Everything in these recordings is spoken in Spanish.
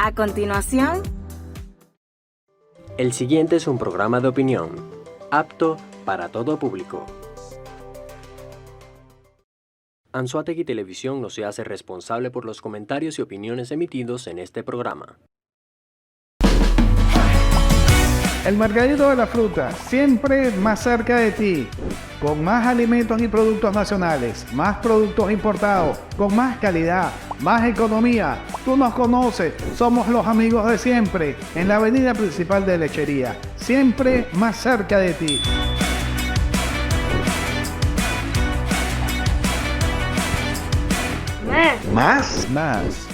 A continuación, el siguiente es un programa de opinión, apto para todo público. Anzoátegui Televisión no se hace responsable por los comentarios y opiniones emitidos en este programa. El mercadito de la fruta, siempre más cerca de ti, con más alimentos y productos nacionales, más productos importados, con más calidad, más economía. Tú nos conoces, somos los amigos de siempre, en la avenida principal de Lechería, siempre más cerca de ti. Más.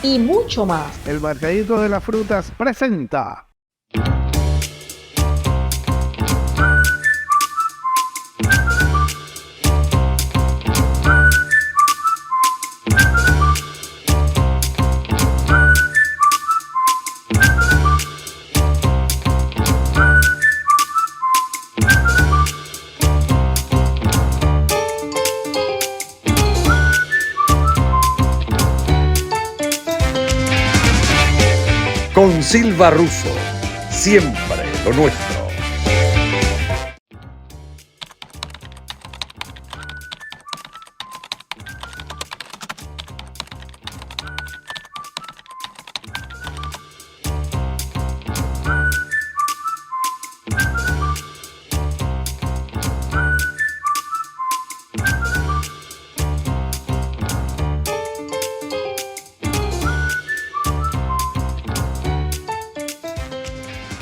Y mucho más. El mercadito de las frutas presenta. Con Silva Russo, siempre lo nuestro.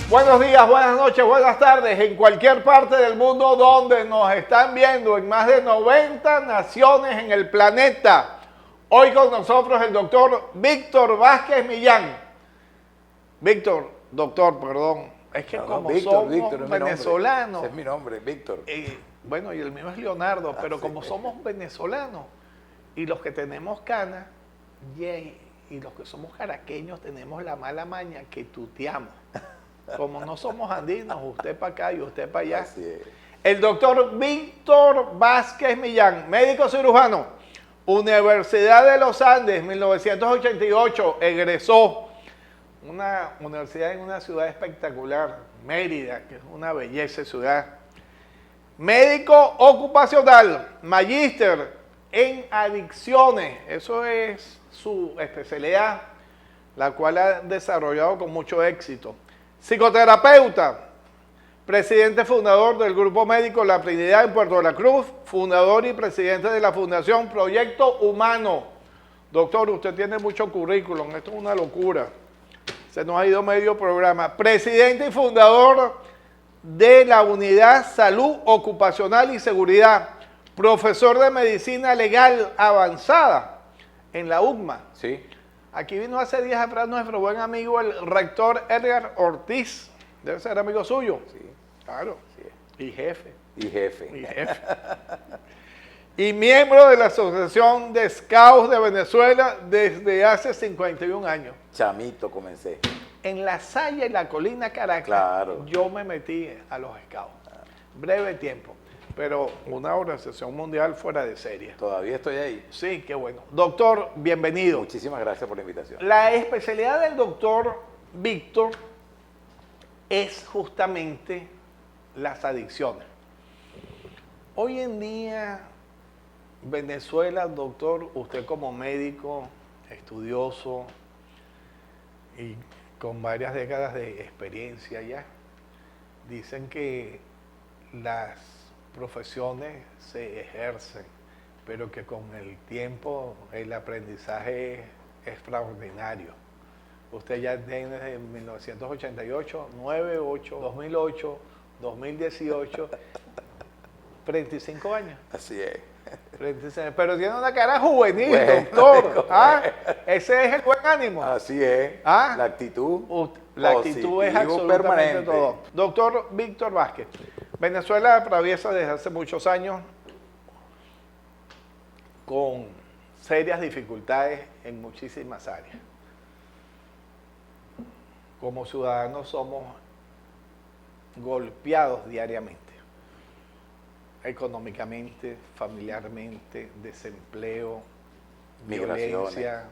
Buenos días, buenas noches, buenas tardes, en cualquier parte del mundo donde nos están viendo, en más de 90 naciones en el planeta. Hoy con nosotros el doctor Víctor Vázquez Millán. Doctor, perdón, es que como somos venezolanos. Ese es mi nombre, Víctor. Bueno, y el mío es Leonardo, pero como somos venezolanos y los que tenemos canas, y los que somos caraqueños tenemos la mala maña que tuteamos. Como no somos andinos, usted para acá y usted para allá. Así es. El doctor Víctor Vázquez Millán, médico cirujano, Universidad de los Andes, 1988, egresó. Una universidad en una ciudad espectacular, Mérida, que es una belleza de ciudad. Médico ocupacional, magíster en adicciones, eso es su especialidad, la cual ha desarrollado con mucho éxito. Psicoterapeuta, presidente fundador del Grupo Médico La Trinidad en Puerto La Cruz, fundador y presidente de la Fundación Proyecto Humano. Doctor, usted tiene mucho currículum, esto es una locura. Se nos ha ido medio programa. Presidente y fundador de la Unidad Salud Ocupacional y Seguridad, profesor de Medicina Legal Avanzada en la UCMA. Sí. Aquí vino hace días atrás nuestro buen amigo, el rector Edgar Ortiz. Debe ser amigo suyo. Sí. Claro. Sí. Y jefe. Y jefe. Y jefe. Y miembro de la Asociación de Scouts de Venezuela desde hace 51 años. Chamito comencé. En la Saya y la Colina Caracas, Claro. yo me metí a los Scouts. Breve tiempo, pero una organización mundial fuera de serie. Todavía estoy ahí. Sí, qué bueno. Doctor, bienvenido. Muchísimas gracias por la invitación. La especialidad del doctor Víctor es justamente las adicciones. Hoy en día, Venezuela, doctor, usted como médico, estudioso y con varias décadas de experiencia ya, dicen que las profesiones se ejercen, pero que con el tiempo el aprendizaje es extraordinario. Usted ya tiene desde 1988, 2008, 2018, 35 años. Así es. Pero tiene una cara juvenil, Bueno, doctor. ¿Ah? Ese es el buen ánimo. Así es. ¿Ah? La actitud. La actitud es absolutamente permanente. todo. Doctor Víctor Vázquez, Venezuela atraviesa desde hace muchos años con serias dificultades en muchísimas áreas. Como ciudadanos somos golpeados diariamente, económicamente, familiarmente, desempleo, Migraciones. violencia,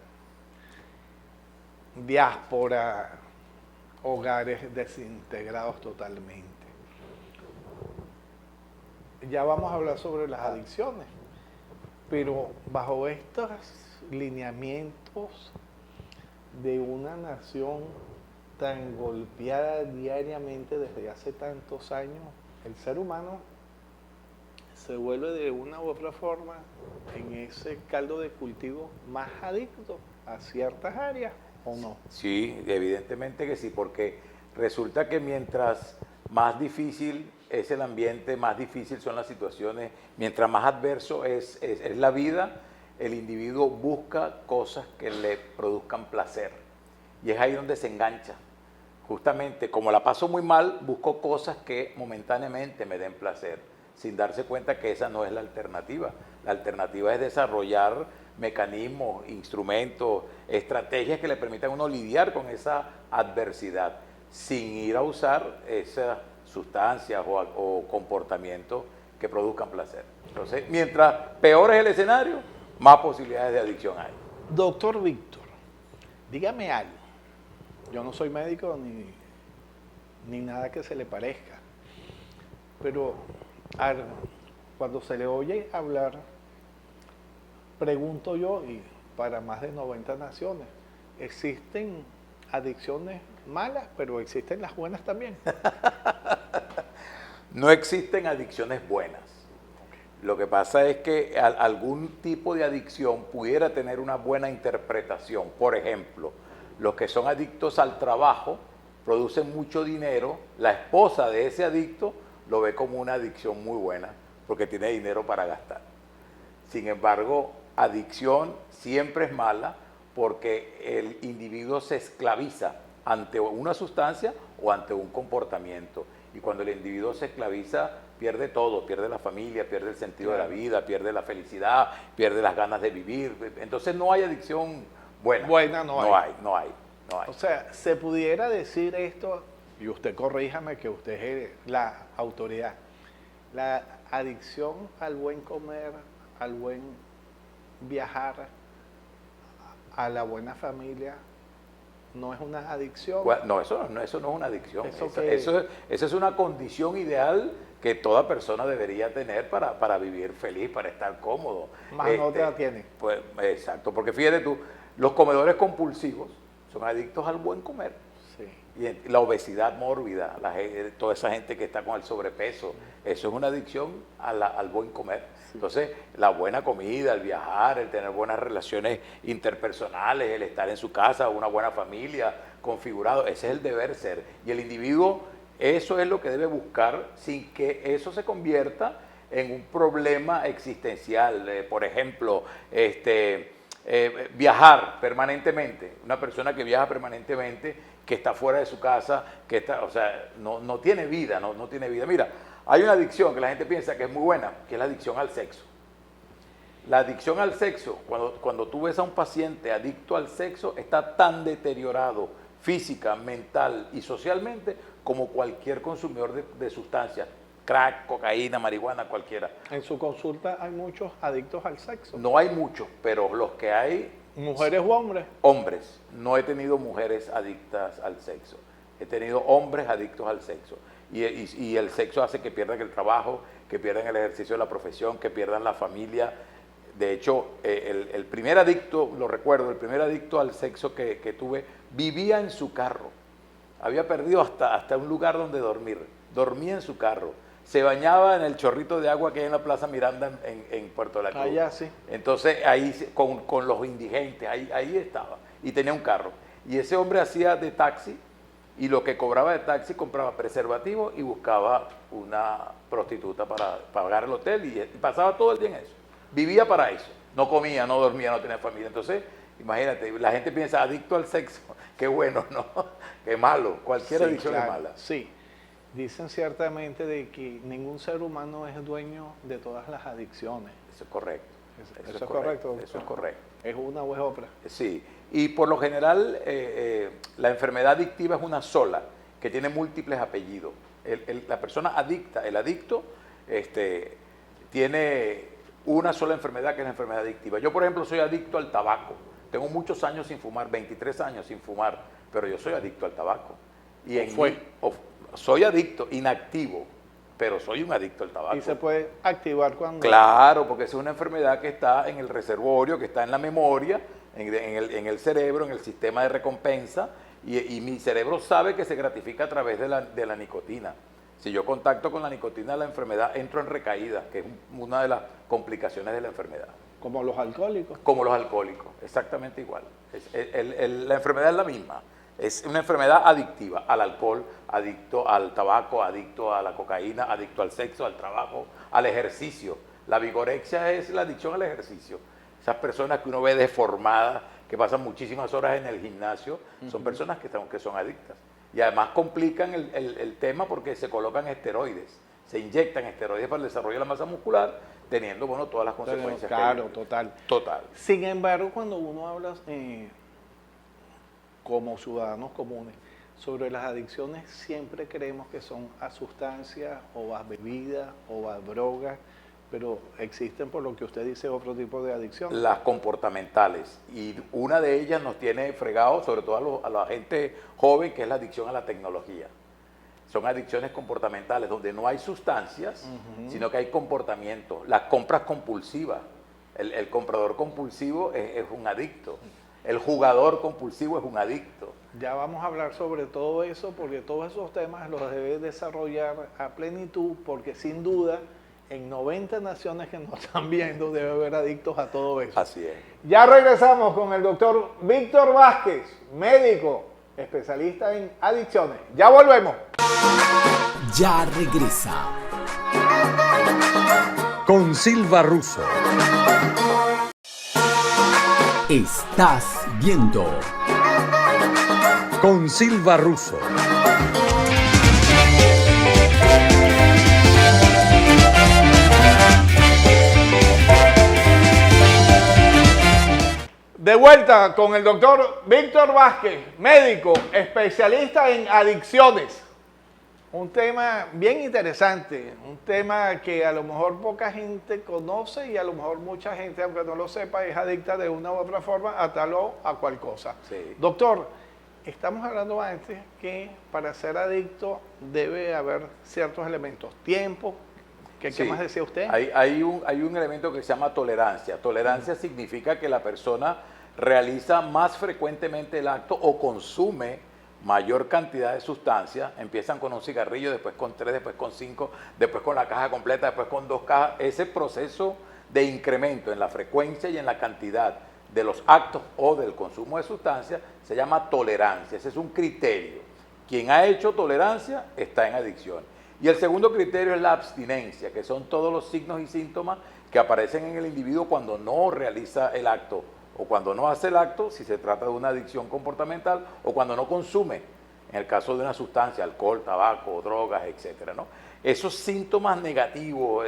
diáspora, hogares desintegrados totalmente. Ya vamos a hablar sobre las adicciones, pero bajo estos lineamientos de una nación tan golpeada diariamente desde hace tantos años, el ser humano se vuelve de una u otra forma en ese caldo de cultivo más adicto a ciertas áreas, ¿o no? Sí, evidentemente que sí, porque resulta que mientras más difícil es el ambiente, más difícil son las situaciones, mientras más adverso es la vida, el individuo busca cosas que le produzcan placer. Y es ahí donde se engancha. Justamente, como la paso muy mal, busco cosas que momentáneamente me den placer, sin darse cuenta que esa no es la alternativa. La alternativa es desarrollar mecanismos, instrumentos, estrategias que le permitan a uno lidiar con esa adversidad, sin ir a usar esas sustancias o comportamientos que produzcan placer. Entonces, mientras peor es el escenario, más posibilidades de adicción hay. Doctor Víctor, dígame algo. Yo no soy médico ni nada que se le parezca, pero cuando se le oye hablar, pregunto yo, y para más de 90 naciones, ¿existen adicciones malas, pero existen las buenas también? No existen adicciones buenas. Lo que pasa es que algún tipo de adicción pudiera tener una buena interpretación. Por ejemplo, los que son adictos al trabajo producen mucho dinero, la esposa de ese adicto lo ve como una adicción muy buena porque tiene dinero para gastar. Sin embargo, adicción siempre es mala porque el individuo se esclaviza ante una sustancia o ante un comportamiento. Y cuando el individuo se esclaviza, pierde todo, pierde la familia, pierde el sentido de la vida, pierde la felicidad, pierde las ganas de vivir. Entonces no hay adicción buena. Buena no hay. No hay. O sea, se pudiera decir esto, y usted corríjame que usted es la autoridad, la adicción al buen comer, al buen viajar, a la buena familia, no es una adicción. No, eso no es una adicción. Eso es una condición ideal que toda persona debería tener para vivir feliz, para estar cómodo. Más no te la tiene. Pues, exacto, porque fíjate tú, los comedores compulsivos son adictos al buen comer. Sí. Y la obesidad mórbida, toda esa gente que está con el sobrepeso, eso es una adicción al buen comer. Sí. Entonces, la buena comida, el viajar, el tener buenas relaciones interpersonales, el estar en su casa, una buena familia, configurado, ese es el deber ser. Y el individuo, eso es lo que debe buscar sin que eso se convierta en un problema existencial. Por ejemplo, viajar permanentemente, una persona que viaja permanentemente, que está fuera de su casa, que está, o sea, no tiene vida, no tiene vida. Mira, hay una adicción que la gente piensa que es muy buena, que es la adicción al sexo. La adicción al sexo, cuando tú ves a un paciente adicto al sexo, está tan deteriorado física, mental y socialmente como cualquier consumidor de sustancias. Crack, cocaína, marihuana, cualquiera. En su consulta hay muchos adictos al sexo. No hay muchos, pero los que hay... ¿Mujeres u hombres? Hombres. No he tenido mujeres adictas al sexo. He tenido hombres adictos al sexo. Y el sexo hace que pierdan el trabajo, que pierdan el ejercicio de la profesión, que pierdan la familia. De hecho, el primer adicto, lo recuerdo, el primer adicto al sexo que tuve, vivía en su carro. Había perdido hasta un lugar donde dormir. Dormía en su carro. Se bañaba en el chorrito de agua que hay en la Plaza Miranda en Puerto de la Cruz. Allá sí. Entonces ahí con los indigentes, ahí estaba. Y tenía un carro. Y ese hombre hacía de taxi y lo que cobraba de taxi compraba preservativo y buscaba una prostituta para pagar el hotel y pasaba todo el día en eso. Vivía para eso. No comía, no dormía, no tenía familia. Entonces, imagínate, la gente piensa adicto al sexo. Qué bueno, ¿no? Qué malo. Cualquier adicción es mala. Sí. Dicen ciertamente de que ningún ser humano es dueño de todas las adicciones. Eso es correcto. Eso es correcto. Doctor. Eso es correcto. ¿Es una o es otra? Sí, y por lo general la enfermedad adictiva es una sola, que tiene múltiples apellidos. La persona adicta, el adicto, tiene una sola enfermedad que es la enfermedad adictiva. Yo, por ejemplo, soy adicto al tabaco. tengo muchos años sin fumar, 23 años sin fumar, pero yo soy adicto al tabaco. Y soy adicto, inactivo, pero soy un adicto al tabaco. Y se puede activar cuando... Claro, porque es una enfermedad que está en el reservorio, que está en la memoria, en el cerebro, en el sistema de recompensa, y mi cerebro sabe que se gratifica a través de la nicotina. Si yo contacto con la nicotina de la enfermedad, entro en recaída, que es una de las complicaciones de la enfermedad. Como los alcohólicos. Como los alcohólicos, exactamente igual. La enfermedad es la misma. Es una enfermedad adictiva al alcohol, adicto al tabaco, adicto a la cocaína, adicto al sexo, al trabajo, al ejercicio. La vigorexia es la adicción al ejercicio. Esas personas que uno ve deformadas, que pasan muchísimas horas en el gimnasio, son personas que son adictas. Y además complican el tema porque se colocan esteroides, se inyectan esteroides para el desarrollo de la masa muscular, teniendo todas las consecuencias. Claro, total. Sin embargo, cuando uno habla como ciudadanos comunes sobre las adicciones, siempre creemos que son a sustancias o a bebidas o a drogas, pero existen, por lo que usted dice, otro tipo de adicción. Las comportamentales, y una de ellas nos tiene fregados, sobre todo a la gente joven, que es la adicción a la tecnología. Son adicciones comportamentales donde no hay sustancias, sino que hay comportamiento. Las compras compulsivas. El comprador compulsivo es un adicto. El jugador compulsivo es un adicto. Ya vamos a hablar sobre todo eso, porque todos esos temas los debe desarrollar a plenitud, porque sin duda en 90 naciones que nos están viendo debe haber adictos a todo eso. Así es. Ya regresamos con el doctor Víctor Vázquez, médico, especialista en adicciones. Ya volvemos. Ya regresa. Con Silva Russo. Estás viendo Con Silva Russo. De vuelta con el doctor Víctor Vázquez, médico, especialista en adicciones. Un tema bien interesante, un tema que a lo mejor poca gente conoce y a lo mejor mucha gente, aunque no lo sepa, es adicta de una u otra forma a tal o a cual cosa. Sí. Doctor, estamos hablando antes que para ser adicto debe haber ciertos elementos. Tiempo, ¿qué más decía usted? Hay un elemento que se llama tolerancia. Tolerancia significa que la persona realiza más frecuentemente el acto o consume mayor cantidad de sustancias. Empiezan con un cigarrillo, después con 3, después con 5, después con la caja completa, después con 2 cajas. Ese proceso de incremento en la frecuencia y en la cantidad de los actos o del consumo de sustancias se llama tolerancia. Ese es un criterio. Quien ha hecho tolerancia está en adicción. Y el segundo criterio es la abstinencia, que son todos los signos y síntomas que aparecen en el individuo cuando no realiza el acto o cuando no hace el acto, si se trata de una adicción comportamental, o cuando no consume, en el caso de una sustancia, alcohol, tabaco, drogas, etcétera, ¿no? Esos síntomas negativos,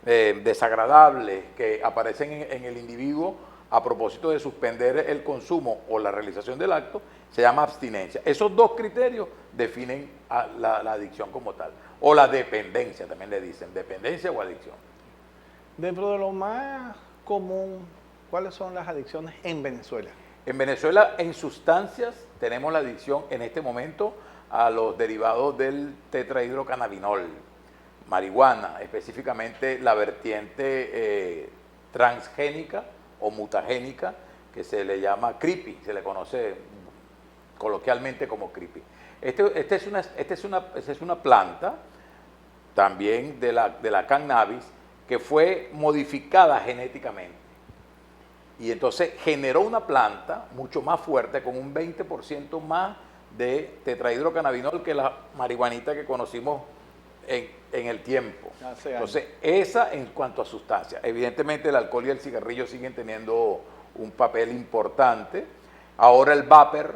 desagradables que aparecen en el individuo a propósito de suspender el consumo o la realización del acto, se llama abstinencia. Esos dos criterios definen a la adicción como tal, o la dependencia, también le dicen, dependencia o adicción. Dentro de lo más común, ¿cuáles son las adicciones en Venezuela? En Venezuela, en sustancias, tenemos la adicción en este momento a los derivados del tetrahidrocannabinol, marihuana, específicamente la vertiente transgénica o mutagénica, que se le llama creepy, se le conoce coloquialmente como creepy. Esta es una planta también de la cannabis que fue modificada genéticamente. Y entonces generó una planta mucho más fuerte, con un 20% más de tetrahidrocannabinol que la marihuanita que conocimos en el tiempo. Entonces, esa en cuanto a sustancias. Evidentemente el alcohol y el cigarrillo siguen teniendo un papel importante. Ahora el vapor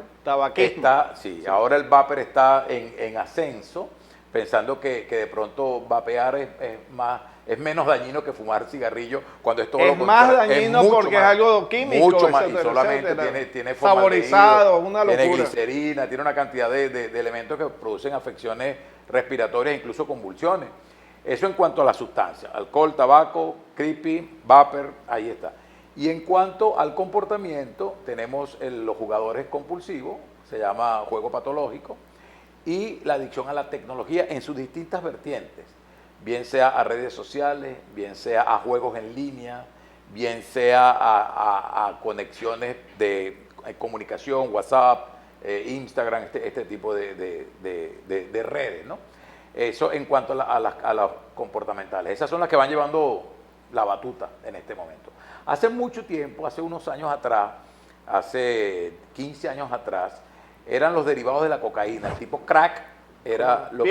ahora el vapor está en ascenso, pensando que de pronto vapear es menos dañino que fumar cigarrillo, cuando es todo lo contrario. Es más dañino porque es algo químico. Mucho más, y solamente tiene saborizado, una locura. Tiene glicerina, tiene una cantidad de elementos que producen afecciones respiratorias, incluso convulsiones. Eso en cuanto a la sustancia, alcohol, tabaco, creepy, vapor, ahí está. Y en cuanto al comportamiento, tenemos los jugadores compulsivos, se llama juego patológico, y la adicción a la tecnología en sus distintas vertientes, bien sea a redes sociales, bien sea a juegos en línea, bien sea a conexiones de comunicación, WhatsApp, Instagram, este tipo de redes, ¿no? Eso en cuanto a las comportamentales. Esas son las que van llevando la batuta en este momento. Hace mucho tiempo, hace unos años atrás, hace 15 años atrás, eran los derivados de la cocaína, el tipo crack era lo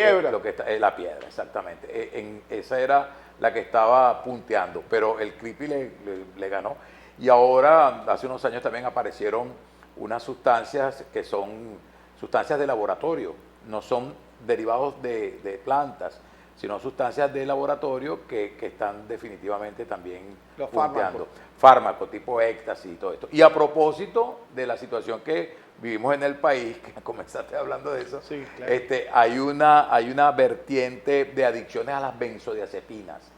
que está, la piedra, exactamente. Esa era la que estaba punteando, pero el creepy le ganó. Y ahora, hace unos años también aparecieron unas sustancias que son sustancias de laboratorio, no son derivados de plantas, sino sustancias de laboratorio que están definitivamente también Los punteando. Fármacos tipo éxtasis y todo esto. Y a propósito de la situación que vivimos en el país, que comenzaste hablando de eso, sí, claro. hay una vertiente de adicciones a las benzodiazepinas,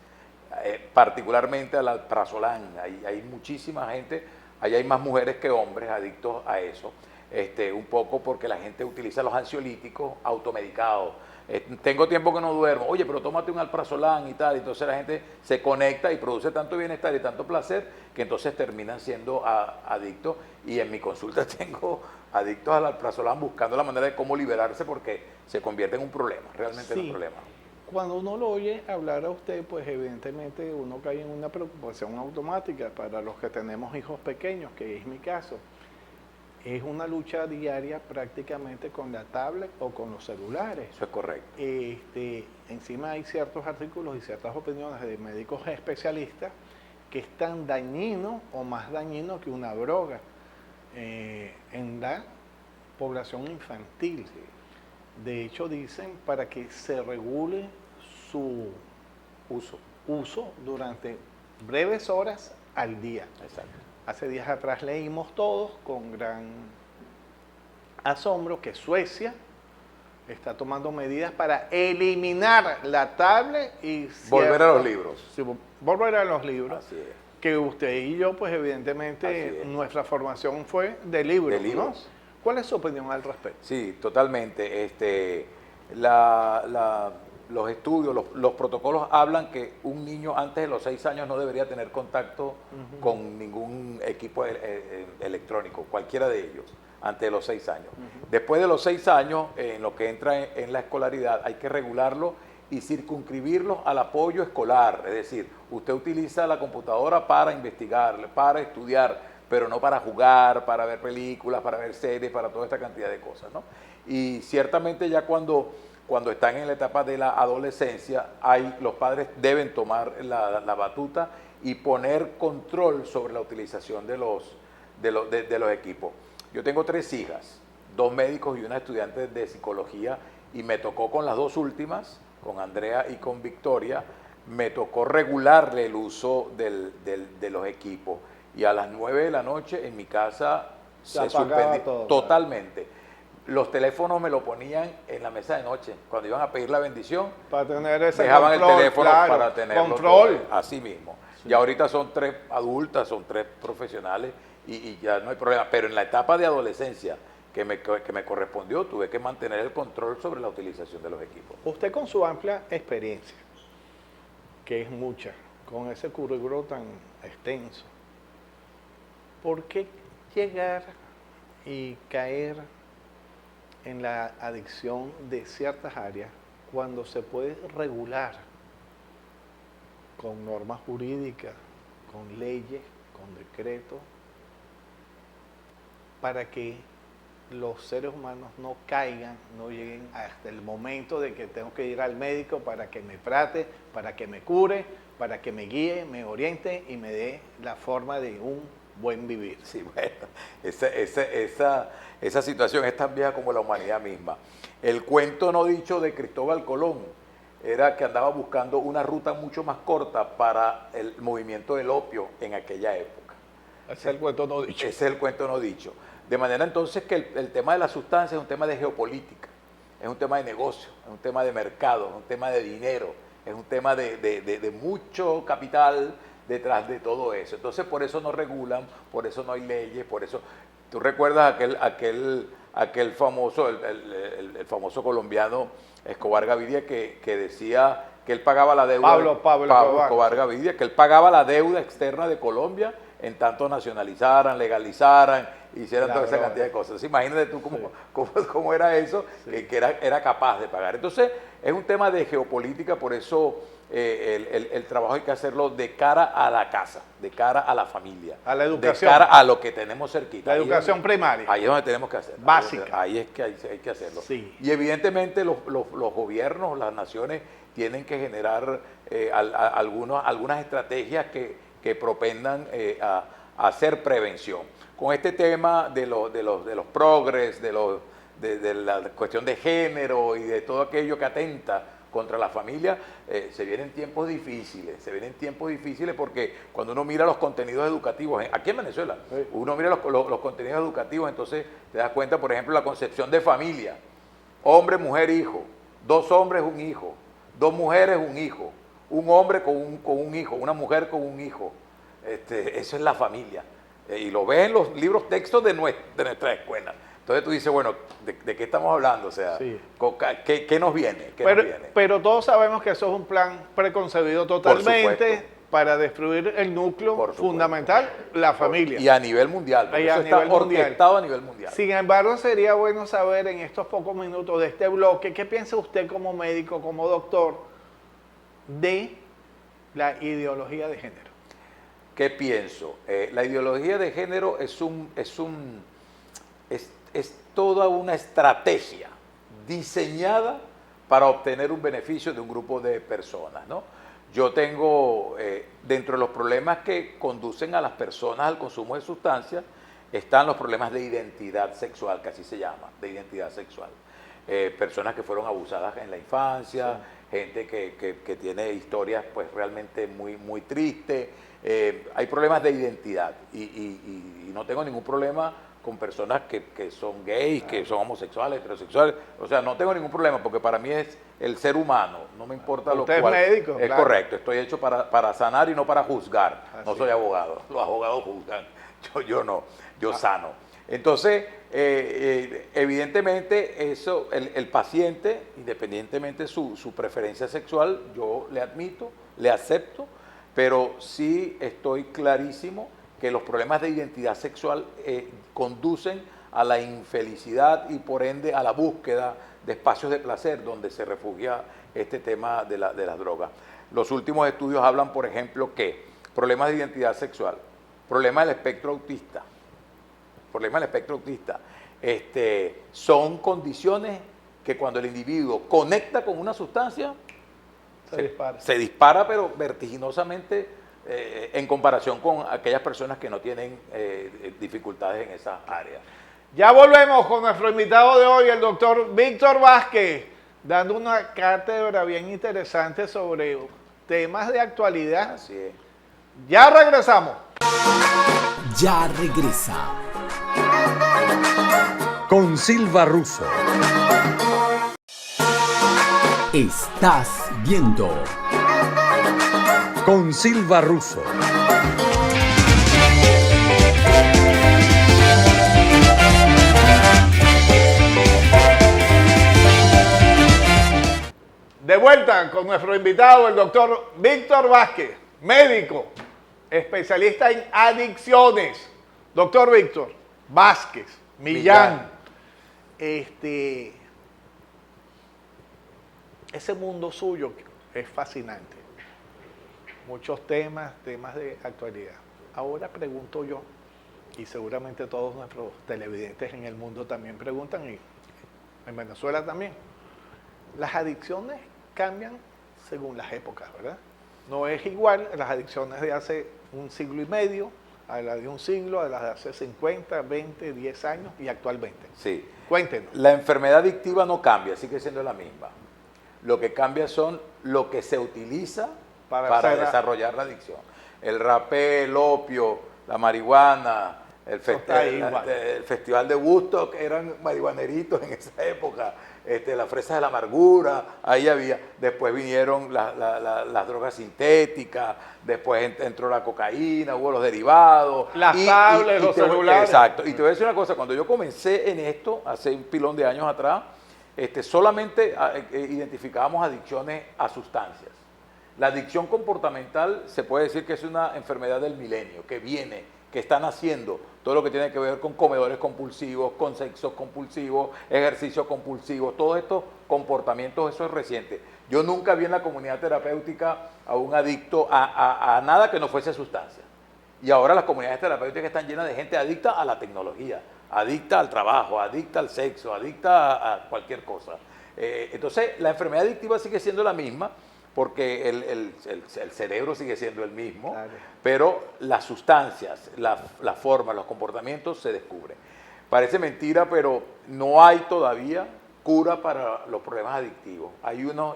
particularmente al alprazolam. Hay muchísima gente, ahí hay más mujeres que hombres adictos a eso, un poco porque la gente utiliza los ansiolíticos automedicados. Tengo tiempo que no duermo, oye, pero tómate un alprazolam y tal. Entonces la gente se conecta y produce tanto bienestar y tanto placer que entonces terminan siendo adictos. Y en mi consulta tengo adictos al alprazolam buscando la manera de cómo liberarse porque se convierte en un problema, realmente en un problema. Cuando uno lo oye hablar a usted, pues evidentemente uno cae en una preocupación automática para los que tenemos hijos pequeños, que es mi caso. Es una lucha diaria prácticamente con la tablet o con los celulares. Eso es correcto. Encima hay ciertos artículos y ciertas opiniones de médicos especialistas que es tan dañino o más dañino que una droga en la población infantil. De hecho, dicen para que se regule su uso durante breves horas al día. Exacto. Hace días atrás leímos todos con gran asombro que Suecia está tomando medidas para eliminar la tablet y volver a los libros. Sí, volver a los libros. Así es. Que usted y yo, pues evidentemente, nuestra formación fue de libros, De libros. ¿no? ¿Cuál es su opinión al respecto? Sí, totalmente. Los estudios, los protocolos hablan que un niño antes de los 6 años no debería tener contacto con ningún equipo electrónico, cualquiera de ellos, antes de los 6 años. Después de los 6 años, en lo que entra en la escolaridad, hay que regularlo y circunscribirlos al apoyo escolar. Es decir, usted utiliza la computadora para investigar, para estudiar, pero no para jugar, para ver películas, para ver series, para toda esta cantidad de cosas, ¿no? Y ciertamente ya cuando están en la etapa de la adolescencia, los padres deben tomar la batuta y poner control sobre la utilización de los equipos. Yo tengo 3 hijas, 2 médicos y una estudiante de psicología, y me tocó con las 2 últimas, con Andrea y con Victoria, me tocó regularle el uso de los equipos. Y a las 9 de la noche en mi casa se suspendió totalmente. Los teléfonos me lo ponían en la mesa de noche. Cuando iban a pedir la bendición, para tener ese dejaban control, el teléfono claro, para tenerlo control. todo, así mismo. Sí. Y ahorita son 3 adultas, son 3 profesionales y ya no hay problema. Pero en la etapa de adolescencia que me correspondió, tuve que mantener el control sobre la utilización de los equipos. Usted con su amplia experiencia, que es mucha, con ese currículo tan extenso, ¿por qué llegar y caer en la adicción de ciertas áreas cuando se puede regular con normas jurídicas, con leyes, con decretos, para que los seres humanos no caigan, no lleguen hasta el momento de que tengo que ir al médico para que me trate, para que me cure, para que me guíe, me oriente y me dé la forma de un buen vivir? Sí, bueno, esa situación es tan vieja como la humanidad misma. El cuento no dicho de Cristóbal Colón era que andaba buscando una ruta mucho más corta para el movimiento del opio en aquella época. Ese es el cuento no dicho. Ese es el cuento no dicho. De manera entonces que el tema de la sustancia es un tema de geopolítica, es un tema de negocio, es un tema de mercado, es un tema de dinero, es un tema de mucho capital, detrás de todo eso. Entonces, por eso no regulan, por eso no hay leyes, por eso... ¿Tú recuerdas aquel famoso, el famoso colombiano Escobar Gaviria que decía que él pagaba la deuda? Pablo Escobar Gaviria, que él pagaba la deuda externa de Colombia en tanto nacionalizaran, legalizaran, hicieran toda esa cantidad de cosas. Imagínate tú cómo era eso, que era capaz de pagar. Entonces, es un tema de geopolítica, por eso el trabajo hay que hacerlo de cara a la casa, de cara a la familia, a la educación, de cara a lo que tenemos cerquita. La educación primaria. Ahí es donde tenemos que hacerlo. Básica. Ahí es que hay que hacerlo. Sí. Y evidentemente los gobiernos, las naciones, tienen que generar algunas estrategias que propendan a hacer prevención. Con este tema de los progres, de la cuestión de género y de todo aquello que atenta contra la familia, se vienen tiempos difíciles porque cuando uno mira los contenidos educativos, aquí en Venezuela, uno mira los contenidos educativos, entonces te das cuenta, por ejemplo, la concepción de familia, hombre, mujer, hijo, 2 hombres, un hijo, 2 mujeres, un hijo, un hombre con un hijo, una mujer con un hijo, eso es la familia, y lo ves en los libros textos de nuestra escuela. Entonces tú dices, bueno, ¿de qué estamos hablando? O sea, sí. ¿qué nos viene? Pero todos sabemos que eso es un plan preconcebido totalmente para destruir el núcleo fundamental, la familia. Y a nivel mundial, porque eso está orquestado a nivel mundial. Sin embargo, sería bueno saber en estos pocos minutos de este bloque, ¿qué piensa usted como médico, como doctor, de la ideología de género? ¿Qué pienso? La ideología de género es toda una estrategia diseñada para obtener un beneficio de un grupo de personas, ¿no? Yo tengo, dentro de los problemas que conducen a las personas al consumo de sustancias, están los problemas de identidad sexual, que así se llama, de identidad sexual. Personas que fueron abusadas en la infancia, sí. Gente que tiene historias pues realmente muy tristes. Hay problemas de identidad y no tengo ningún problema con personas que son gays, que son homosexuales, heterosexuales. O sea, no tengo ningún problema porque para mí es el ser humano, no me importa lo cual. Usted es médico, es claro. Correcto, estoy hecho para sanar y no para juzgar. Así no soy abogado, los abogados juzgan, yo no, yo sano. Entonces, evidentemente, eso, el paciente, independientemente de su preferencia sexual, yo le admito, le acepto, pero sí estoy clarísimo que los problemas de identidad sexual conducen a la infelicidad y por ende a la búsqueda de espacios de placer donde se refugia este tema de las drogas. Los últimos estudios hablan, por ejemplo, que problemas de identidad sexual, problemas del espectro autista, son condiciones que cuando el individuo conecta con una sustancia, se dispara, pero vertiginosamente, en comparación con aquellas personas que no tienen dificultades en esas áreas. Ya volvemos con nuestro invitado de hoy, el doctor Víctor Vázquez, dando una cátedra bien interesante sobre temas de actualidad. Así es. Ya regresamos. Ya regresa. Con Silva Russo. Estás viendo Con Silva Russo. De vuelta con nuestro invitado, el doctor Víctor Vázquez, médico, especialista en adicciones. Doctor Víctor Vázquez Millán. Ese mundo suyo es fascinante. Muchos temas de actualidad. Ahora pregunto yo, y seguramente todos nuestros televidentes en el mundo también preguntan, y en Venezuela también. Las adicciones cambian según las épocas, ¿verdad? No es igual las adicciones de hace un siglo y medio, a las de un siglo, a las de hace 50, 20, 10 años y actualmente. Sí. Cuéntenos. La enfermedad adictiva no cambia, sigue siendo la misma. Lo que cambia son lo que se utiliza para desarrollar la adicción. El rapé, el opio, la marihuana, está ahí igual. el festival de Woodstock, eran marihuaneritos en esa época, las fresas de la amargura, ahí había, después vinieron las drogas sintéticas, después entró la cocaína, hubo los derivados. Las tablets, los celulares. Exacto, y te voy a decir una cosa, cuando yo comencé en esto, hace un pilón de años atrás, solamente identificábamos adicciones a sustancias. La adicción comportamental se puede decir que es una enfermedad del milenio, que viene, que está naciendo, todo lo que tiene que ver con comedores compulsivos, con sexo compulsivo, ejercicio compulsivo, todos estos comportamientos, eso es reciente. Yo nunca vi en la comunidad terapéutica a un adicto a nada que no fuese sustancia. Y ahora las comunidades terapéuticas están llenas de gente adicta a la tecnología, adicta al trabajo, adicta al sexo, adicta a cualquier cosa. Entonces, la enfermedad adictiva sigue siendo la misma, porque el cerebro sigue siendo el mismo, claro, pero las sustancias, la forma, los comportamientos se descubren. Parece mentira, pero no hay todavía cura para los problemas adictivos. Hay unos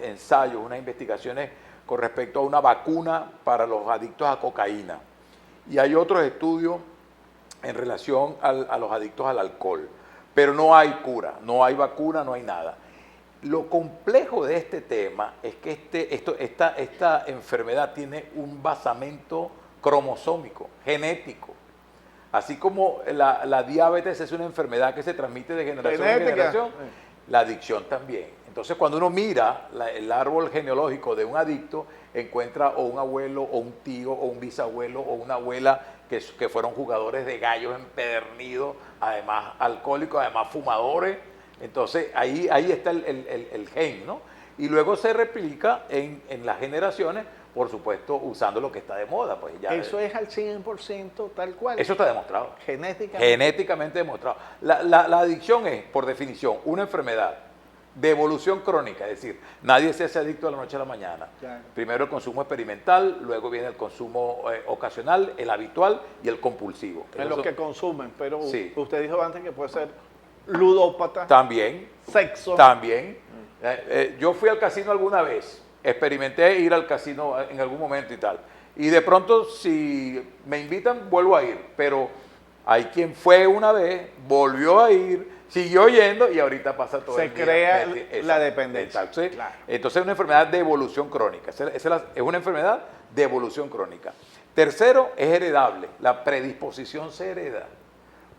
ensayos, unas investigaciones con respecto a una vacuna para los adictos a cocaína. Y hay otros estudios en relación a los adictos al alcohol. Pero no hay cura, no hay vacuna, no hay nada. Lo complejo de este tema es que esta enfermedad tiene un basamento cromosómico, genético. Así como la diabetes es una enfermedad que se transmite de generación en generación, la adicción también. Entonces, cuando uno mira el árbol genealógico de un adicto, encuentra o un abuelo, o un tío, o un bisabuelo, o una abuela que fueron jugadores de gallos empedernidos, además alcohólicos, además fumadores. Entonces, ahí está el gen, ¿no? Y luego se replica en las generaciones, por supuesto, usando lo que está de moda. Pues ya, eso es al 100% tal cual. Eso está demostrado. Genéticamente Demostrado. La adicción es, por definición, una enfermedad de evolución crónica, es decir, nadie se hace adicto de la noche a la mañana. Claro. Primero el consumo experimental, luego viene el consumo ocasional, el habitual y el compulsivo. En los que consumen, pero sí, usted dijo antes que puede ser ludópata. También. Sexo. También. Yo fui al casino alguna vez, experimenté ir al casino en algún momento y tal. Y de pronto, si me invitan, vuelvo a ir. Pero hay quien fue una vez, volvió a ir, siguió yendo y ahorita pasa todo el día. Se crea la dependencia. Claro. Entonces es una enfermedad de evolución crónica. Es una enfermedad de evolución crónica. Tercero, es heredable. La predisposición se hereda.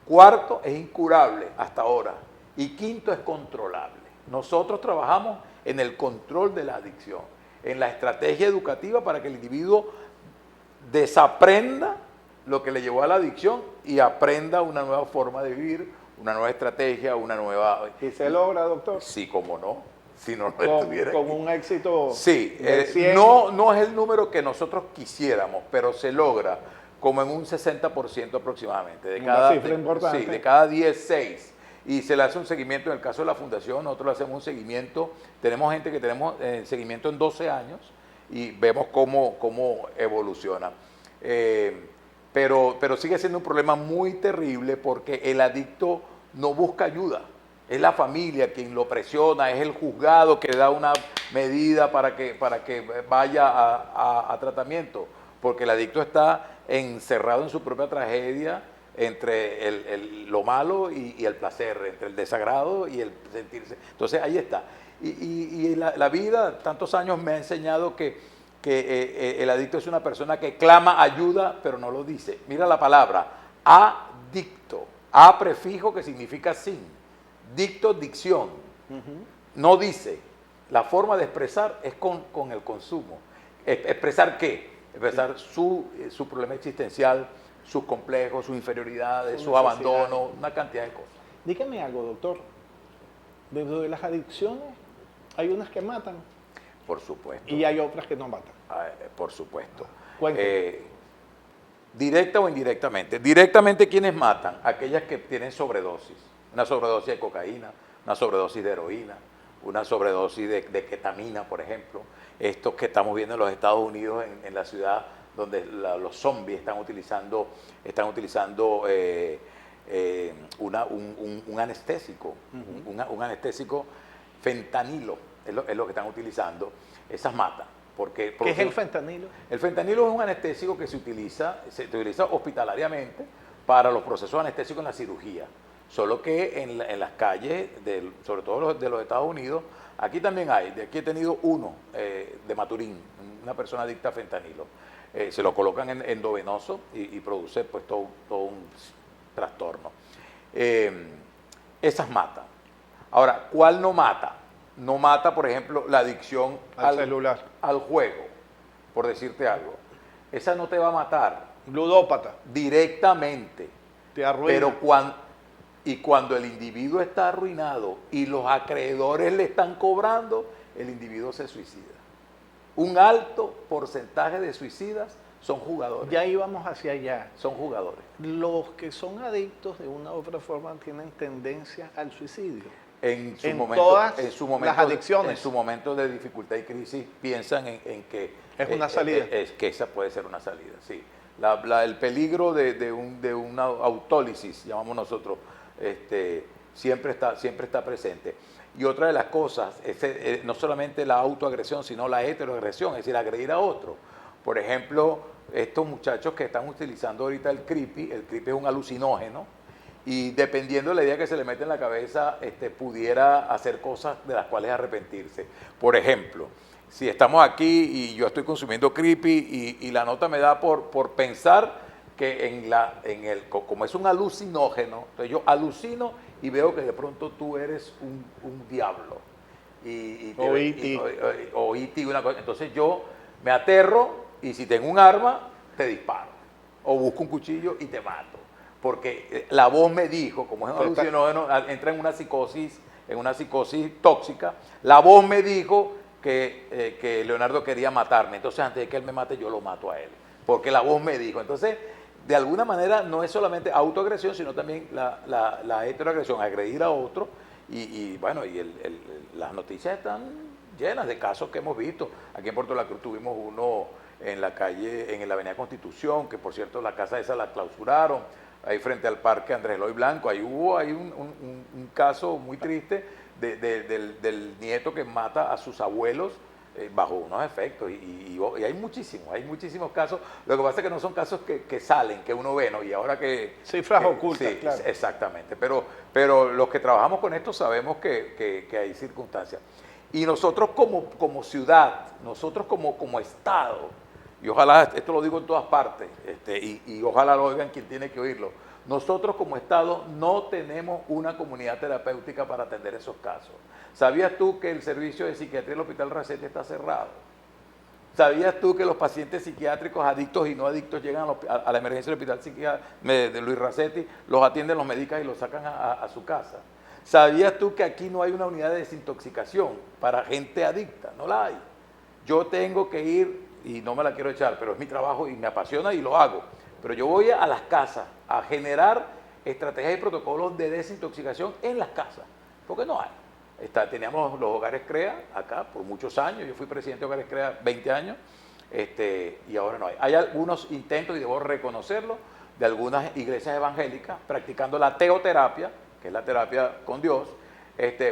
Cuarto, es incurable hasta ahora. Y quinto, es controlable. Nosotros trabajamos en el control de la adicción, en la estrategia educativa para que el individuo desaprenda lo que le llevó a la adicción y aprenda una nueva forma de vivir, una nueva estrategia, una nueva... ¿Y se logra, doctor? Sí, cómo no. Si no estuviera con un éxito. Sí, no es el número que nosotros quisiéramos, pero se logra como en un 60% aproximadamente. Una cifra importante. Sí, de cada 10, 6. Y se le hace un seguimiento, en el caso de la fundación, nosotros le hacemos un seguimiento, tenemos gente que tenemos seguimiento en 12 años y vemos cómo evoluciona. Pero sigue siendo un problema muy terrible porque el adicto no busca ayuda. Es la familia quien lo presiona, es el juzgado que da una medida para que vaya a tratamiento, porque el adicto está encerrado en su propia tragedia entre lo malo y el placer, entre el desagrado y el sentirse. Entonces ahí está. Y la vida, tantos años me ha enseñado que el adicto es una persona que clama ayuda, pero no lo dice. Mira la palabra, adicto, a prefijo que significa sin, dicto, dicción, no dice. La forma de expresar es con el consumo. ¿Expresar qué? Expresar su problema existencial, sus complejos, sus inferioridades, su abandono, una cantidad de cosas. Dígame algo, doctor. Dentro de las adicciones hay unas que matan. Por supuesto. Y hay otras que no matan. Por supuesto. Directa o indirectamente. Directamente, ¿quiénes matan? Aquellas que tienen sobredosis. Una sobredosis de cocaína, una sobredosis de heroína, una sobredosis de ketamina, por ejemplo. Estos que estamos viendo en los Estados Unidos, en la ciudad donde los zombies están utilizando un anestésico, un anestésico fentanilo, es lo que están utilizando. Esas matan. ¿Qué es el fentanilo? El fentanilo es un anestésico que se utiliza hospitalariamente para los procesos anestésicos en la cirugía. Solo que en las calles, sobre todo de los Estados Unidos, aquí también hay. De aquí he tenido uno de Maturín, una persona adicta a fentanilo. Se lo colocan endovenoso y produce pues todo un trastorno. Esas matan. Ahora, ¿cuál no mata? No mata, por ejemplo, la adicción al celular, al juego, por decirte algo. Esa no te va a matar. Ludópata. Directamente. Te arruina. Pero cuando el individuo está arruinado y los acreedores le están cobrando, el individuo se suicida. Un alto porcentaje de suicidas son jugadores. Ya íbamos hacia allá. Son jugadores. Los que son adictos de una u otra forma tienen tendencia al suicidio. En su momento, las adicciones. En su momento de dificultad y crisis piensan en que es una salida. Que esa puede ser una salida, sí. El peligro de una autólisis, llamamos nosotros, siempre está presente. Y otra de las cosas es no solamente la autoagresión, sino la heteroagresión, es decir, agredir a otro. Por ejemplo, estos muchachos que están utilizando ahorita el creepy es un alucinógeno, y dependiendo de la idea que se le mete en la cabeza, pudiera hacer cosas de las cuales arrepentirse. Por ejemplo, si estamos aquí y yo estoy consumiendo creepy y la nota me da por pensar que como es un alucinógeno, entonces yo alucino y veo que de pronto tú eres un diablo. O E.T. O E.T., una cosa. Entonces yo me aterro y si tengo un arma, te disparo. O busco un cuchillo y te mato. Porque la voz me dijo, como es un alucinógeno, entra en una psicosis tóxica, la voz me dijo que Leonardo quería matarme. Entonces antes de que él me mate, yo lo mato a él. Porque la voz me dijo. Entonces, de alguna manera, no es solamente autoagresión, sino también la heteroagresión, agredir a otro. Las noticias están llenas de casos que hemos visto. Aquí en Puerto La Cruz tuvimos uno en la calle, en la Avenida Constitución, que por cierto la casa esa la clausuraron, ahí frente al Parque Andrés Eloy Blanco. Ahí hubo un caso muy triste del nieto que mata a sus abuelos bajo unos efectos, y hay muchísimos casos. Lo que pasa es que no son casos que salen, que uno ve, ¿no? Y ahora que... Cifras ocultas, sí, claro. Exactamente, pero los que trabajamos con esto sabemos que hay circunstancias. Y nosotros como ciudad, nosotros como Estado, y ojalá, esto lo digo en todas partes, y ojalá lo oigan quien tiene que oírlo, nosotros como Estado no tenemos una comunidad terapéutica para atender esos casos. ¿Sabías tú que el servicio de psiquiatría del Hospital Racete está cerrado? ¿Sabías tú que los pacientes psiquiátricos adictos y no adictos llegan a la emergencia del Hospital de Luis Racete, los atienden, los medican y los sacan a su casa? ¿Sabías tú que aquí no hay una unidad de desintoxicación para gente adicta? No la hay. Yo tengo que ir, y no me la quiero echar, pero es mi trabajo y me apasiona y lo hago. Pero yo voy a las casas a generar estrategias y protocolos de desintoxicación en las casas, porque no hay. Teníamos los hogares CREA acá por muchos años, yo fui presidente de hogares CREA 20 años, y ahora no hay. Hay algunos intentos, y debo reconocerlo, de algunas iglesias evangélicas practicando la teoterapia, que es la terapia con Dios,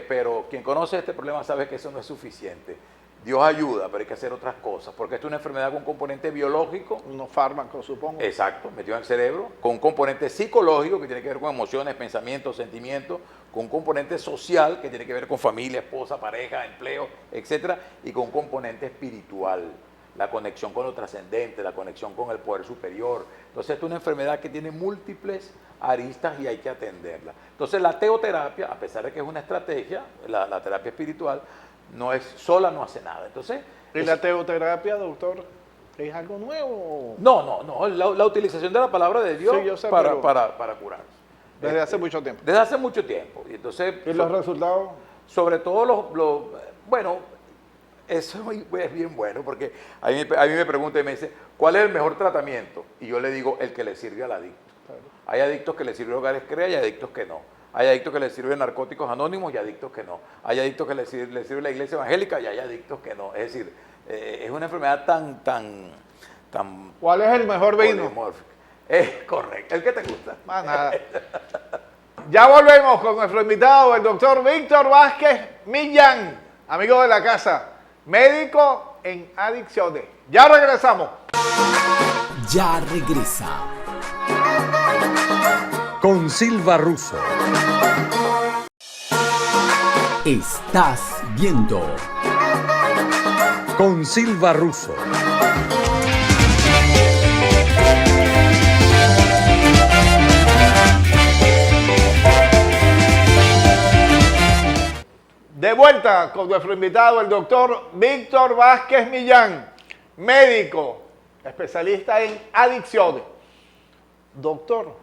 pero quien conoce este problema sabe que eso no es suficiente. Dios ayuda, pero hay que hacer otras cosas, porque esto es una enfermedad con un componente biológico. Unos fármacos, supongo. Exacto, metido en el cerebro, con un componente psicológico que tiene que ver con emociones, pensamientos, sentimientos, con un componente social que tiene que ver con familia, esposa, pareja, empleo, etcétera, y con un componente espiritual, la conexión con lo trascendente, la conexión con el poder superior. Entonces, esto es una enfermedad que tiene múltiples aristas y hay que atenderla. Entonces, la teoterapia, a pesar de que es una estrategia, la terapia espiritual, no hace nada. Entonces, ¿y la teoterapia, doctor, es algo nuevo? No, la utilización de la palabra de Dios, sí, yo sé, para curar. Desde hace mucho tiempo. Desde hace mucho tiempo. Y entonces, ¿y los resultados? Sobre todo bueno, eso es bien bueno, porque a mí me preguntan y me dicen, ¿cuál es el mejor tratamiento? Y yo le digo, el que le sirve al adicto. Claro. Hay adictos que le sirven hogares CREA y adictos que no. Hay adictos que le sirven narcóticos anónimos y adictos que no. Hay adictos que le sirve la iglesia evangélica y hay adictos que no. Es decir, es una enfermedad tan ¿cuál es el mejor vino? Es correcto, el que te gusta. Más nada. Ya volvemos con nuestro invitado, el doctor Víctor Vázquez Millán, amigo de la casa, médico en adicciones. Ya regresamos. Ya regresa. Con Silva Russo. Estás viendo Con Silva Russo. De vuelta con nuestro invitado, el doctor Víctor Vázquez Millán, médico, especialista en adicciones. Doctor,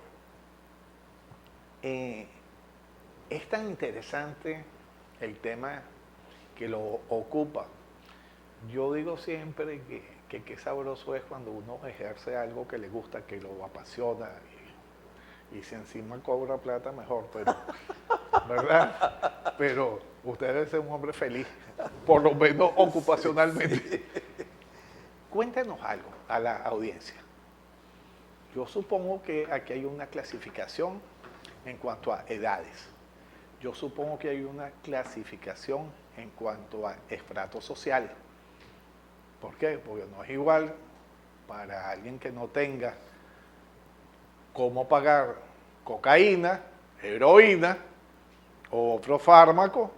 es tan interesante el tema que lo ocupa. Yo digo siempre que qué sabroso es cuando uno ejerce algo que le gusta, que lo apasiona, y si encima cobra plata, mejor, pero, ¿verdad? Pero usted debe ser un hombre feliz, por lo menos ocupacionalmente. Cuéntenos algo a la audiencia. Yo supongo que aquí hay una clasificación en cuanto a edades. Yo supongo que hay una clasificación en cuanto a estrato social. ¿Por qué? Porque no es igual para alguien que no tenga cómo pagar cocaína, heroína o otro fármaco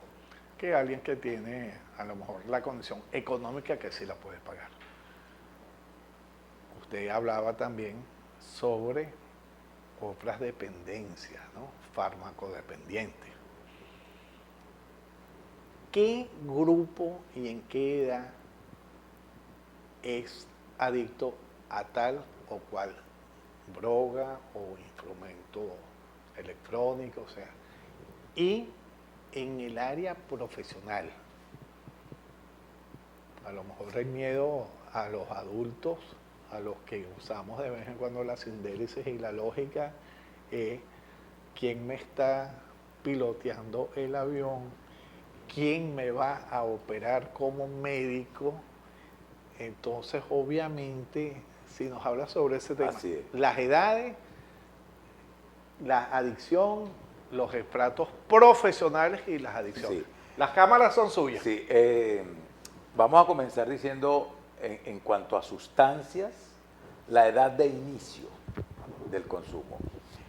que alguien que tiene a lo mejor la condición económica que sí la puede pagar. Usted hablaba también sobre otras dependencias, ¿no? Farmacodependientes. ¿Qué grupo y en qué edad es adicto a tal o cual droga o instrumento electrónico? O sea, y en el área profesional, a lo mejor el miedo a los adultos, a los que usamos de vez en cuando la sindéresis y la lógica, ¿quién me está piloteando el avión? ¿Quién me va a operar como médico? Entonces, obviamente, si nos habla sobre ese tema, Así es. las edades, la adicción, los estratos profesionales y las adicciones. Sí. Las cámaras son suyas. Sí, vamos a comenzar diciendo en cuanto a sustancias, la edad de inicio del consumo.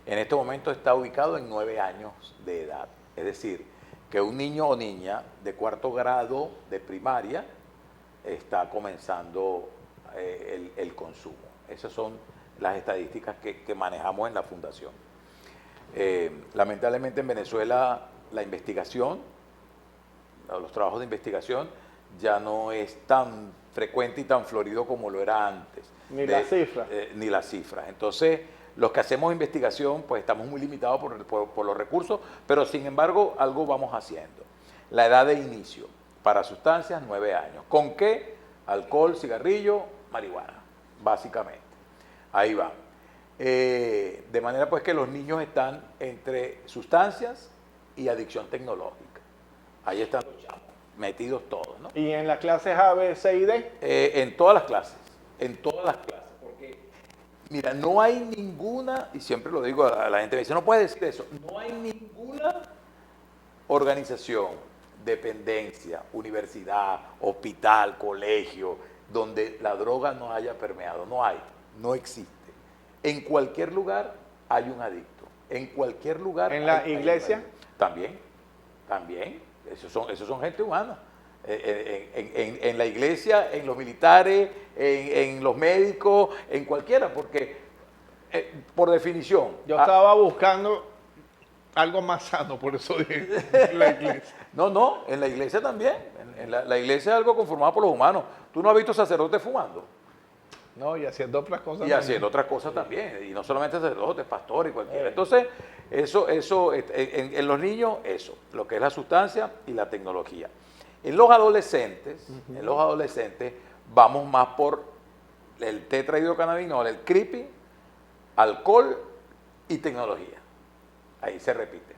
En este momento está ubicado en 9 años de edad. Es decir, que un niño o niña de 4º grado de primaria está comenzando el consumo. Esas son las estadísticas que manejamos en la Fundación. Lamentablemente en Venezuela la investigación, los trabajos de investigación ya no es tan frecuente y tan florido como lo era antes. Ni la cifra. Ni las cifras. Entonces, los que hacemos investigación, pues estamos muy limitados por los recursos, pero sin embargo, algo vamos haciendo. La edad de inicio para sustancias, 9 años. ¿Con qué? Alcohol, cigarrillo, marihuana, básicamente. Ahí va. De manera pues que los niños están entre sustancias y adicción tecnológica. Ahí están los chavos, metidos todos, ¿no? ¿Y en las clases A, B, C y D? En todas las clases, porque mira, no hay ninguna, y siempre lo digo a la gente, me dice, no puede decir eso, no hay ninguna organización, dependencia, universidad, hospital, colegio, donde la droga no haya permeado, no existe. En cualquier lugar hay un adicto, en cualquier lugar. ¿En la hay iglesia? un adicto. También, esos son gente humana. En la iglesia, en los militares, en los médicos, en cualquiera, porque por definición. Yo estaba buscando algo más sano, por eso dije la iglesia. No, en la iglesia también. La iglesia es algo conformado por los humanos. ¿Tú no has visto sacerdotes fumando? No, y haciendo otras cosas. Y también. haciendo otras cosas también. Y no solamente sacerdotes, pastores y cualquiera. Entonces, eso en los niños, eso, lo que es la sustancia y la tecnología. En los adolescentes, vamos más por el tetrahidrocannabinol, el creepy, alcohol y tecnología. Ahí se repite.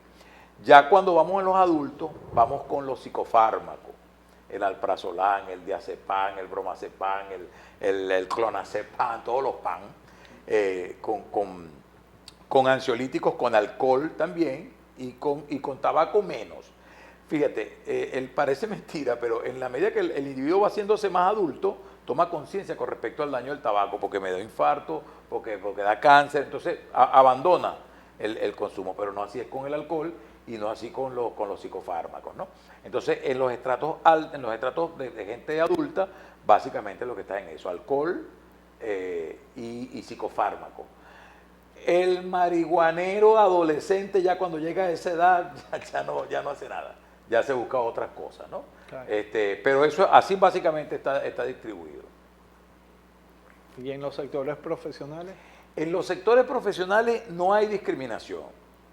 Ya cuando vamos en los adultos, vamos con los psicofármacos. El alprazolam, el diazepam, el bromazepam, el clonazepam, todos los PAN, con ansiolíticos, con alcohol también y con tabaco menos. Fíjate, parece mentira, pero en la medida que el individuo va haciéndose más adulto, toma conciencia con respecto al daño del tabaco, porque me da infarto, porque da cáncer, entonces abandona el consumo, pero no así es con el alcohol y no así con los psicofármacos, ¿no? Entonces, en los estratos de gente adulta, básicamente lo que está en eso, alcohol y psicofármaco. El marihuanero adolescente ya cuando llega a esa edad ya no hace nada, ya se busca otras cosas, ¿no? Claro. Pero eso así básicamente está distribuido. ¿Y en los sectores profesionales? En los sectores profesionales no hay discriminación.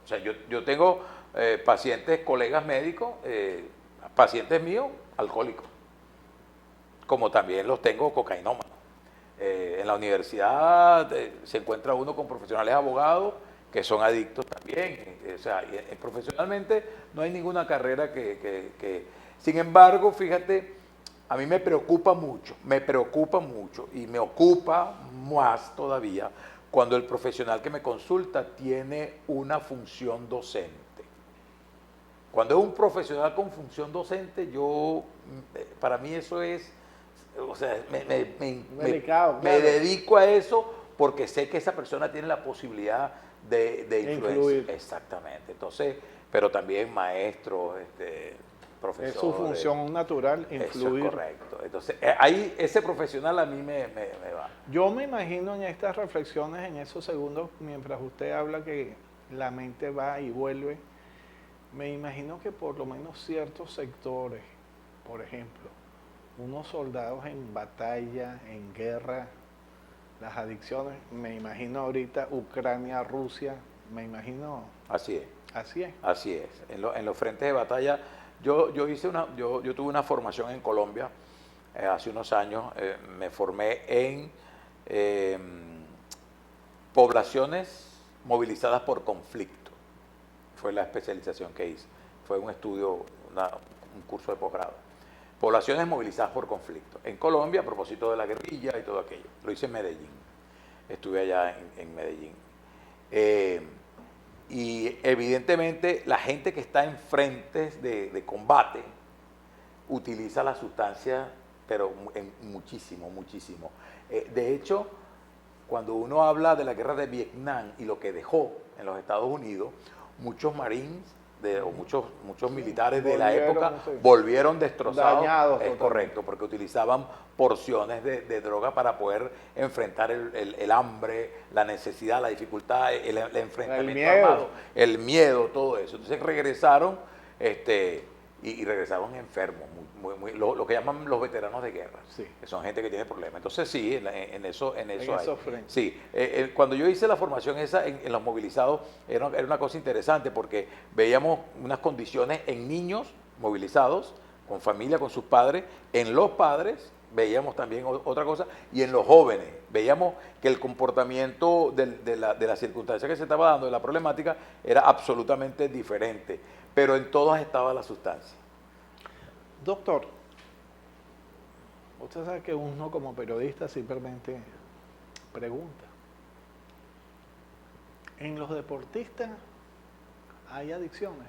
O sea, yo tengo pacientes, colegas médicos, pacientes míos, alcohólicos, como también los tengo cocainómanos. En la universidad se encuentra uno con profesionales abogados que son adictos también. O sea, profesionalmente no hay ninguna carrera que... Sin embargo, fíjate, a mí me preocupa mucho y me ocupa más todavía cuando el profesional que me consulta tiene una función docente. Cuando es un profesional con función docente, para mí eso es, o sea, Delicado, me dedico a eso porque sé que esa persona tiene la posibilidad de influir. Exactamente. Entonces, pero también maestros, profesores. Es su función natural, influir. Eso es correcto. Entonces, ahí ese profesional a mí me va. Yo me imagino en estas reflexiones, en esos segundos, mientras usted habla que la mente va y vuelve, me imagino que por lo menos ciertos sectores, por ejemplo, unos soldados en batalla, en guerra, las adicciones, me imagino ahorita Ucrania, Rusia, me imagino... Así es. Así es. Así es. En los frentes de batalla, yo tuve una formación en Colombia hace unos años, me formé en poblaciones movilizadas por conflicto. Fue la especialización que hice. Fue un estudio, un curso de posgrado. Poblaciones movilizadas por conflicto. En Colombia, a propósito de la guerrilla y todo aquello. Lo hice en Medellín. Estuve allá en Medellín. Y evidentemente la gente que está en frentes de combate utiliza la sustancia, pero muchísimo, muchísimo. De hecho, cuando uno habla de la guerra de Vietnam y lo que dejó en los Estados Unidos, muchos marines o muchos militares de la época volvieron destrozados. Dañados. Es correcto, porque utilizaban porciones de droga para poder enfrentar el hambre, la necesidad, la dificultad, el enfrentamiento armado, el miedo, todo eso. Entonces regresaron y regresaron enfermos, lo que llaman los veteranos de guerra, sí, que son gente que tiene problemas. Entonces sí, en eso hay. Frente. Sí, cuando yo hice la formación esa en los movilizados, era una cosa interesante porque veíamos unas condiciones en niños movilizados, con familia, con sus padres, en los padres veíamos también otra cosa, y en los jóvenes veíamos que el comportamiento de la circunstancia que se estaba dando, de la problemática, era absolutamente diferente, pero en todas estaba la sustancia. Doctor, usted sabe que uno como periodista simplemente pregunta. ¿En los deportistas hay adicciones?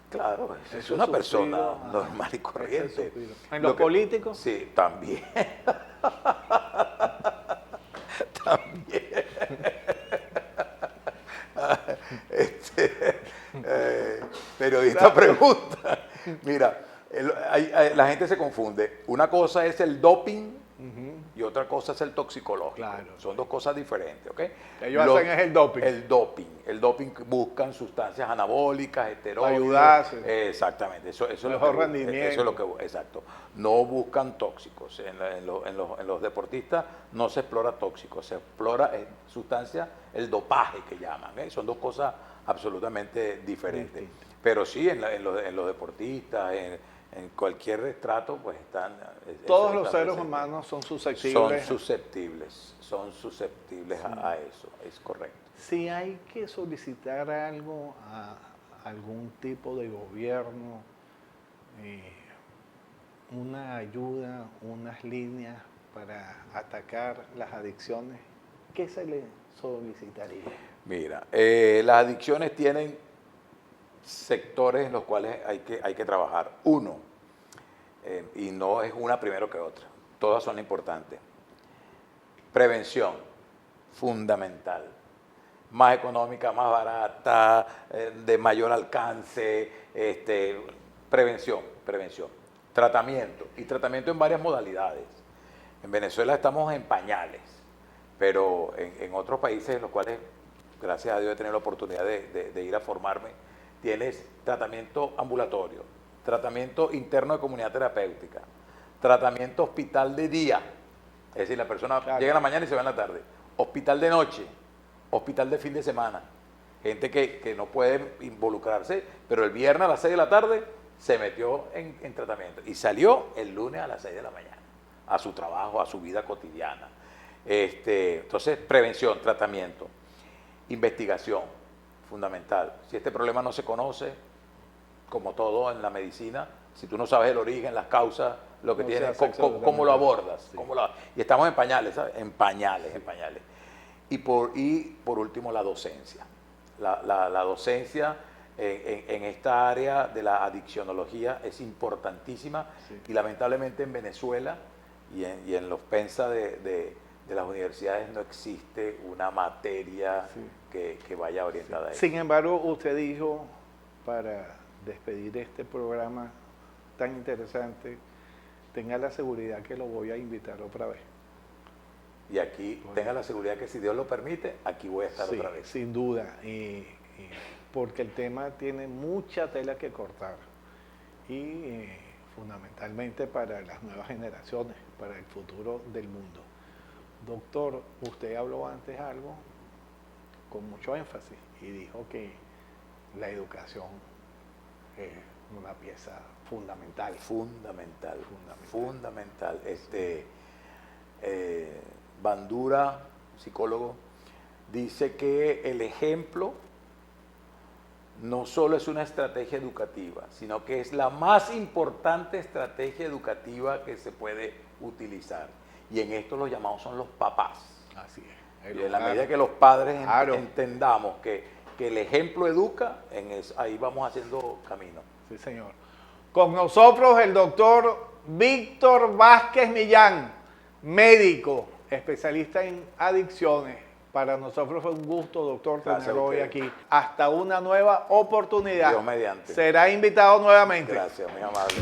Claro, es una persona normal y corriente. ¿En los políticos? Sí, también. También. Periodista pregunta. Mira, la gente se confunde. Una cosa es el doping y otra cosa es el toxicológico. Claro. Son dos cosas diferentes, ¿ok? Ellos hacen es el doping. El doping buscan sustancias anabólicas, esteroides. Ayudarse. Exactamente. Eso es mejor rendimiento. Eso es lo que, exacto. No buscan tóxicos. En los deportistas no se explora tóxicos, se explora sustancias, el dopaje que llaman. Son dos cosas absolutamente diferentes. Pero sí, en los deportistas, en cualquier estrato, pues están... Todos los seres humanos son susceptibles. Son susceptibles a eso, es correcto. Si hay que solicitar algo a algún tipo de gobierno, una ayuda, unas líneas para atacar las adicciones, ¿qué se le solicitaría? Mira, las adicciones tienen sectores en los cuales hay que trabajar. Uno, y no es una primero que otra, todas son importantes. Prevención, fundamental. Más económica, más barata, de mayor alcance, prevención. Tratamiento, y tratamiento en varias modalidades. En Venezuela estamos en pañales, pero en otros países en los cuales, gracias a Dios, he tenido la oportunidad de ir a formarme, tienes tratamiento ambulatorio, tratamiento interno de comunidad terapéutica, tratamiento hospital de día, es decir, la persona llega en la mañana y se va en la tarde, hospital de noche, hospital de fin de semana, gente que no puede involucrarse, pero el viernes a las 6 de la tarde se metió en tratamiento y salió el lunes a las 6 de la mañana a su trabajo, a su vida cotidiana. Entonces, prevención, tratamiento, investigación, fundamental. Si este problema no se conoce, como todo en la medicina, si tú no sabes el origen, las causas, lo que tienes, cómo lo abordas. Sí. Y estamos en pañales, ¿sabes? En pañales. Y por último, la docencia. La docencia en esta área de la adiccionología es importantísima, sí. Y lamentablemente en Venezuela y en los PENSA de las universidades no existe una materia, sí, que vaya orientada, sí, a eso. Sin embargo, usted dijo, para despedir este programa tan interesante, tenga la seguridad que lo voy a invitar otra vez. Y aquí tenga la seguridad que, si Dios lo permite, aquí voy a estar, sí, otra vez. Sin duda, porque el tema tiene mucha tela que cortar y fundamentalmente para las nuevas generaciones, para el futuro del mundo. Doctor, usted habló antes algo con mucho énfasis y dijo que la educación es una pieza fundamental. Fundamental. Bandura, psicólogo, dice que el ejemplo no solo es una estrategia educativa, sino que es la más importante estrategia educativa que se puede utilizar. Y en esto los llamados son los papás. Así es. Y en la medida que los padres entendamos que el ejemplo educa, ahí vamos haciendo camino. Sí, señor. Con nosotros el doctor Víctor Vázquez Millán, médico, especialista en adicciones. Para nosotros fue un gusto, doctor, tenerlo hoy aquí. Hasta una nueva oportunidad. Dios mediante. Será invitado nuevamente. Gracias, muy amable.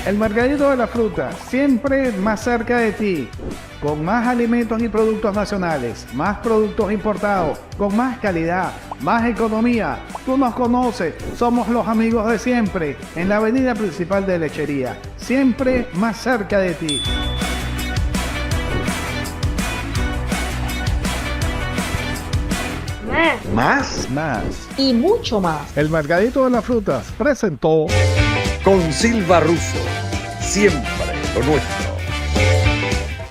El Mercadito de la Fruta, siempre más cerca de ti, con más alimentos y productos nacionales, más productos importados, con más calidad, más economía. Tú nos conoces, somos los amigos de siempre, en la avenida principal de Lechería, siempre más cerca de ti. Más Y mucho más. El Mercadito de las Frutas presentó con Silva Russo, siempre lo nuestro.